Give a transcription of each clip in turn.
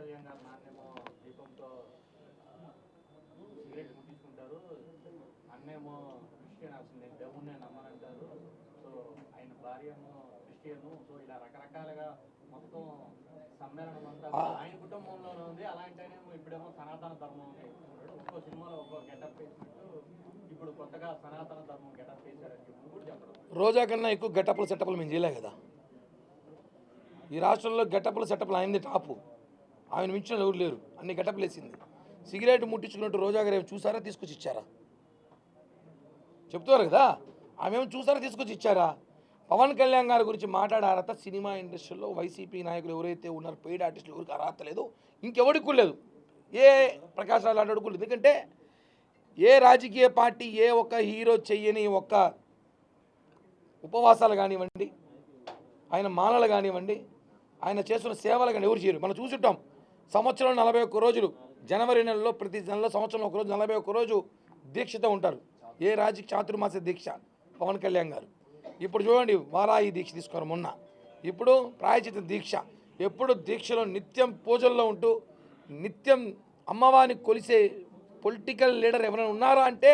కళ్యాణ్ గారు నాన్నేమో దీపంతో cigarette ముట్టించుకుంటారు, అన్నేమో Christian అసలు దేవుణ్ణే నమ్మనంటారు, సో ఆయన భార్య ఏమో క్రిస్టియన్, సో ఇలా రకరకాలుగా మొత్తం సమ్మేళనం అంతా ఆయన కుటుంబంలోనే ఉంది. అలాంటి ఆయనేమో ఇప్పుడేమో సనాతన ధర్మం ఒక్కో సినిమాలో ఒక్కో గెటప్ వేసినట్టు ఇప్పుడు కొత్తగా సనాతన ధర్మం గెటప్ వేశారని చెప్పి కూడా చెప్పడం. రోజా కన్నా ఎక్కువ గెటప్లు సెటప్లు మేము చేయలే కదా. ఈ రాష్ట్రంలో గెటప్లు సెటప్లు ఆయనది టాపు. ఆయన మించిన ఎవరు లేరు, అన్ని గెటప్లు వేసింది. సిగరెట్ ముట్టించుకున్నట్టు రోజా గారు ఏమి చూసారా, తీసుకొచ్చి ఇచ్చారా? చెప్తున్నారు కదా, ఆమె ఏమి చూసారా, తీసుకొచ్చి ఇచ్చారా? పవన్ కళ్యాణ్ గారి గురించి మాట్లాడే అర్హత సినిమా ఇండస్ట్రీలో వైసీపీ నాయకులు ఎవరైతే ఉన్నారో పెయిడ్ ఆర్టిస్టులు ఎవరికి అర్హత లేదు, ఇంకెవరికి లేదు. ఏ ప్రకాష్ రాజు అడుగులేదు. ఎందుకంటే ఏ రాజకీయ పార్టీ ఏ ఒక్క హీరో చెయ్యని ఒక్క ఉపవాసాలు కానివ్వండి, ఆయన మాలలు కానివ్వండి, ఆయన చేస్తున్న సేవలు కానీ ఎవరు చేయరు. మనం చూసుంటాం, సంవత్సరంలో 41 రోజులు, జనవరి నెలలో ప్రతి నెలలో సంవత్సరంలో ఒక రోజు 41 రోజు దీక్షతో ఉంటారు. ఏ రాజకీయ చాతుర్మాస దీక్ష పవన్ కళ్యాణ్ గారు. ఇప్పుడు చూడండి, వారాయి దీక్ష తీసుకున్నారు మొన్న, ఇప్పుడు ప్రాయచిత దీక్ష. ఎప్పుడు దీక్షలో నిత్యం పూజల్లో ఉంటూ నిత్యం అమ్మవారిని కొలిసే పొలిటికల్ లీడర్ ఎవరైనా ఉన్నారా అంటే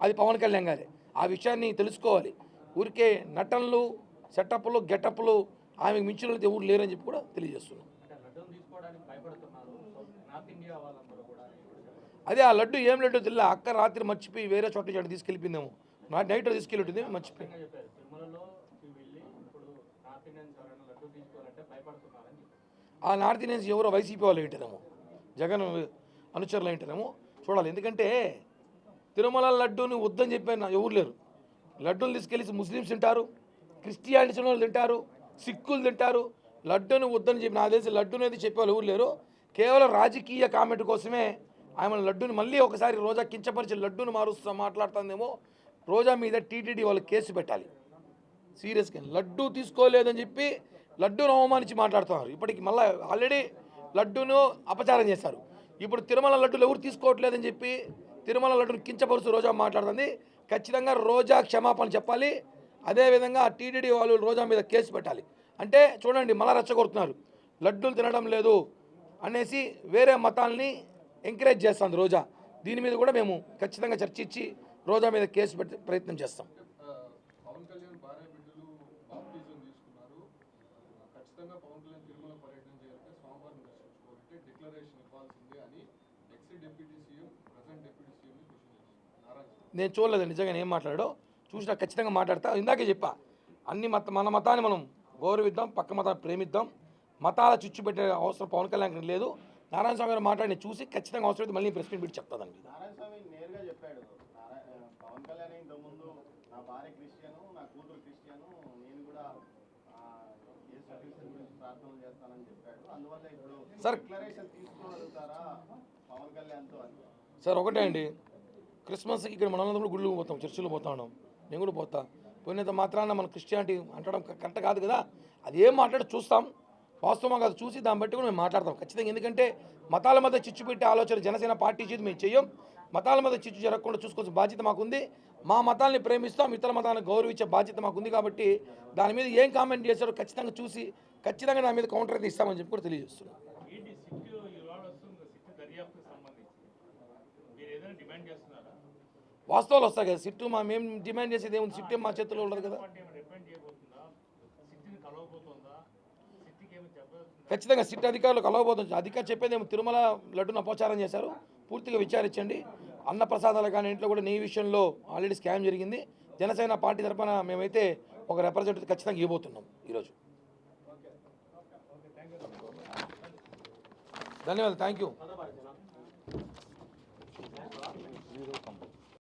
అది పవన్ కళ్యాణ్ గారే. ఆ విషయాన్ని తెలుసుకోవాలి. ఊరికే నటనలు, సెటప్లు, గెటప్లు ఆమెకు మించిన ఎవరు లేరని చెప్పి కూడా తెలియజేస్తున్నాం. అదే ఆ లడ్డు ఏం లడ్డు తెలియదు. అక్క రాత్రి మర్చిపోయి వేరే చోట తీసుకెళ్ళిపోయిందేమో, నైట్ తీసుకెళ్ళి ఉంటుంది, మర్చిపోయి. ఆ నార్త్ ఇండియన్స్ ఎవరో వైసీపీ వాళ్ళు ఏంటేనేమో, జగన్ అనుచరులు ఏంటేనేమో చూడాలి. ఎందుకంటే తిరుమల లడ్డూని వద్దని చెప్పిన ఎవరు లేరు. లడ్డూలు తీసుకెళ్ళి ముస్లిమ్స్ తింటారు, క్రిస్టియానిటీ వాళ్ళు తింటారు, సిక్కులు తింటారు. లడ్డూని వద్దని చెప్పి నా తెలిసి లడ్డూని అయితే చెప్పేవాళ్ళు ఎవరు లేరు. కేవలం రాజకీయ కామెంట్ కోసమే ఆమె లడ్డూని మళ్ళీ ఒకసారి రోజా కించపరిచి లడ్డూని మారుస్తూ మాట్లాడుతుందేమో. రోజా మీద టీటీడీ వాళ్ళు కేసు పెట్టాలి సీరియస్గా. లడ్డూ తీసుకోలేదని చెప్పి లడ్డూను అవమానించి మాట్లాడుతున్నారు. ఇప్పటికి మళ్ళీ ఆల్రెడీ లడ్డూను అపచారం చేశారు. ఇప్పుడు తిరుమల లడ్డూలు ఎవరు తీసుకోవట్లేదని చెప్పి తిరుమల లడ్డూను కించపరుస్తూ రోజా మాట్లాడుతుంది. ఖచ్చితంగా రోజా క్షమాపణ చెప్పాలి. అదేవిధంగా టీటీడీ వాళ్ళు రోజా మీద కేసు పెట్టాలి. అంటే చూడండి, మళ్ళా రెచ్చగొడుతున్నారు, లడ్డూలు తినడం లేదు అనేసి వేరే మతాల్ని ఎంకరేజ్ చేస్తుంది రోజా. దీని మీద కూడా మేము ఖచ్చితంగా చర్చించి రోజా మీద కేసు పెట్టే ప్రయత్నం చేస్తాం. నేను చూడలేదు నిజంగా ఏం మాట్లాడాడో, చూసినా ఖచ్చితంగా మాట్లాడతా. ఇందాకే చెప్పా, అన్ని మన మతాన్ని మనం గౌరవిద్దాం, పక్క మతాన్ని ప్రేమిద్దాం. మతాల చిచ్చు పెట్టే అవసరం పవన్ కళ్యాణ్ లేదు. నారాయణ స్వామి గారు మాట్లాడి చూసి ఖచ్చితంగా అవసరం మళ్ళీ ప్రెస్ మీట్ పెట్టి చెప్తా. దాని సార్ ఒకటే అండి, క్రిస్మస్కి ఇక్కడ మనందరం గుళ్ళు పోతాం, చర్చిలో పోతా ఉన్నాం, నేను కూడా పోతా. పోయినంత మాత్రాన మన క్రిస్టియానిటీ అంటడం కరెక్ట్ కాదు కదా. అది ఏం మాట్లాడి చూస్తాం, వాస్తవం కాదు చూసి దాన్ని బట్టి కూడా మేము మాట్లాడతాం ఖచ్చితంగా. ఎందుకంటే మతాల మధ్య చిచ్చు పెట్టే ఆలోచన జనసేన పార్టీ చేసి మేము చెయ్యం. మతాల మధ్య చిచ్చు జరగకుండా చూసుకోవాల్సిన బాధ్యత మాకుంది. మా మతాల్ని ప్రేమిస్తాం, ఇతర మతాలను గౌరవించే బాధ్యత మాకుంది. కాబట్టి దాని మీద ఏం కామెంట్ చేశారో ఖచ్చితంగా చూసి ఖచ్చితంగా దాని మీద కౌంటర్ అయితే ఇస్తామని చెప్పి కూడా తెలియజేస్తున్నాం. వాస్తవాలు వస్తాయి కదా, సిట్టు మేము డిమాండ్ చేసేది ఏముంది, సిట్టు మా చేతుల్లో ఉండదు కదా. ఖచ్చితంగా సిట్ అధికారులు కలవబోతుంది. అధికారులు చెప్పేది ఏమో తిరుమల లడ్డును అపచారం చేశారు, పూర్తిగా విచారించండి. అన్న ప్రసాదాలు కానీ ఇంట్లో కూడా నెయ్యి విషయంలో ఆల్రెడీ స్కామ్ జరిగింది. జనసేన పార్టీ తరఫున మేమైతే ఒక రిప్రజెంటేటివ్ ఖచ్చితంగా ఇవ్వబోతున్నాం ఈరోజు. ధన్యవాదాలు, థ్యాంక్ యూ.